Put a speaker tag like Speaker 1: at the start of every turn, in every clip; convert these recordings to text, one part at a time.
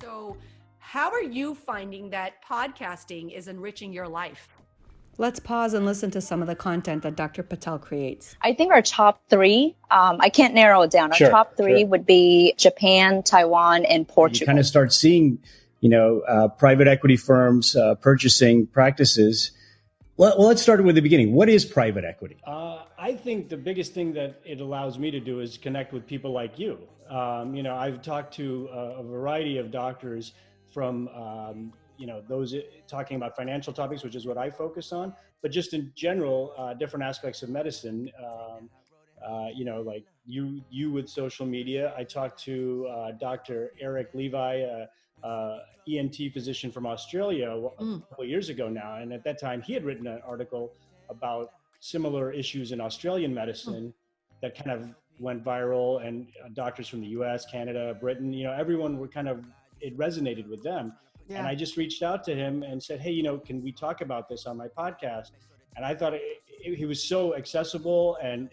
Speaker 1: So how are you finding that podcasting is enriching your life?
Speaker 2: Let's pause and listen to some of the content that Dr. Patel creates.
Speaker 3: I think our top three, I can't narrow it down. Our top three would be Japan, Taiwan, and Portugal.
Speaker 4: You kind of start seeing, private equity firms purchasing practices. Well, let's start with the beginning. What is private equity?
Speaker 5: I think the biggest thing that it allows me to do is connect with people like you. I've talked to a variety of doctors from, those talking about financial topics, which is what I focus on, but just in general, different aspects of medicine, like you with social media. I talked to Dr. Eric Levi, ENT physician from Australia a couple of years ago now. And at that time, he had written an article about similar issues in Australian medicine that kind of went viral, and doctors from the US, Canada, Britain, everyone were it resonated with them. Yeah. And I just reached out to him and said, hey, can we talk about this on my podcast? And I thought he was so accessible, and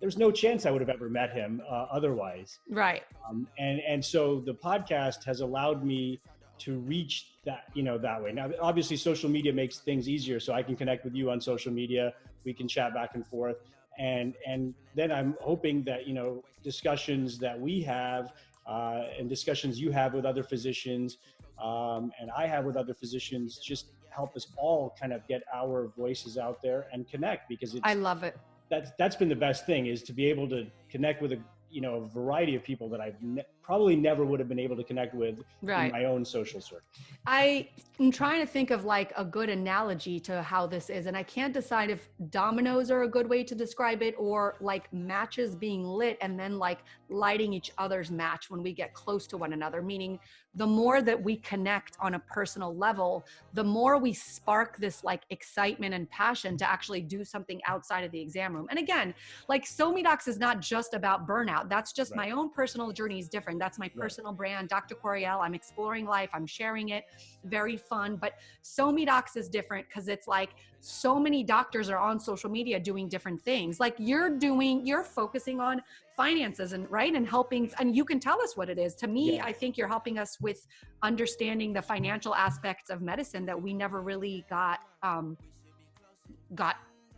Speaker 5: there's no chance I would have ever met him otherwise.
Speaker 1: Right.
Speaker 5: And so the podcast has allowed me to reach that, that way. Now, obviously social media makes things easier, so I can connect with you on social media. We can chat back and forth. And then I'm hoping that, discussions that we have and discussions you have with other physicians and I have with other physicians just help us all kind of get our voices out there and connect, because
Speaker 1: I love it.
Speaker 5: That's been the best thing, is to be able to connect with a variety of people that I've probably never would have been able to connect with in my own social circle.
Speaker 1: I am trying to think of like a good analogy to how this is, and I can't decide if dominoes are a good way to describe it, or like matches being lit and then like lighting each other's match when we get close to one another, meaning the more that we connect on a personal level, the more we spark this like excitement and passion to actually do something outside of the exam room. And again, like SoMeDocs is not just about burnout. That's just my own personal journey is different. That's my personal brand, Dr. Coriel. I'm exploring life. I'm sharing it. Very fun. But SoMeDocs is different because it's like so many doctors are on social media doing different things. Like you're focusing on finances and helping, and you can tell us what it is. To me, I think you're helping us with understanding the financial aspects of medicine that we never really got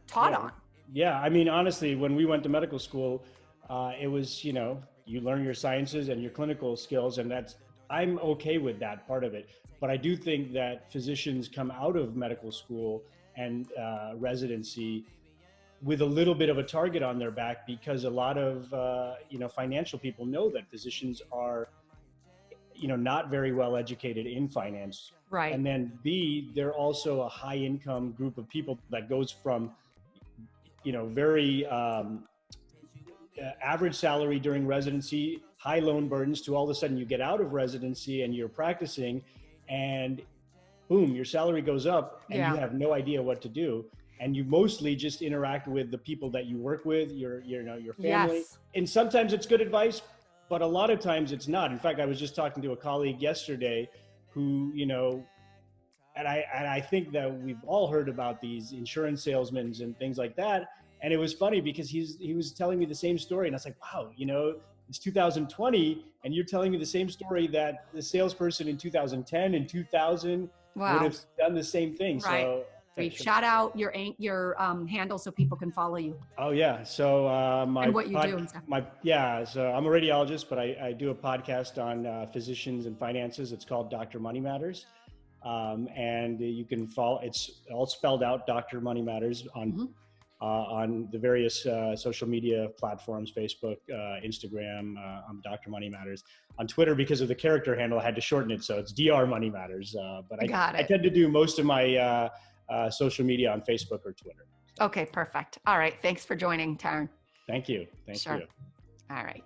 Speaker 1: taught on.
Speaker 5: Yeah. I mean, honestly, when we went to medical school, it was, you learn your sciences and your clinical skills, and I'm okay with that part of it. But I do think that physicians come out of medical school and residency with a little bit of a target on their back, because a lot of, financial people know that physicians are, not very well educated in finance.
Speaker 1: Right.
Speaker 5: And then B, they're also a high income group of people that goes from, very average salary during residency, high loan burdens, to all of a sudden you get out of residency and you're practicing, and boom, your salary goes up and you have no idea what to do. And you mostly just interact with the people that you work with, your family.
Speaker 1: Yes.
Speaker 5: And sometimes it's good advice, but a lot of times it's not. In fact, I was just talking to a colleague yesterday who, and I think that we've all heard about these insurance salesmen and things like that. And it was funny because he was telling me the same story. And I was like, wow, it's 2020 and you're telling me the same story that the salesperson in 2010 and 2000 would have done the same thing.
Speaker 1: Right.
Speaker 5: So
Speaker 1: shout out your handle so people can follow you.
Speaker 5: Oh yeah. So
Speaker 1: and what you do and stuff.
Speaker 5: So I'm a radiologist, but I do a podcast on physicians and finances. It's called Dr. Money Matters. And you can follow, it's all spelled out, Dr. Money Matters on the various social media platforms, Facebook, Instagram, Dr. Money Matters. On Twitter, because of the character handle, I had to shorten it. So it's Dr. Money Matters. But I tend to do most of my social media on Facebook or Twitter.
Speaker 1: Okay, perfect. All right. Thanks for joining, Tarang.
Speaker 5: Thank you. Thank you.
Speaker 1: All right.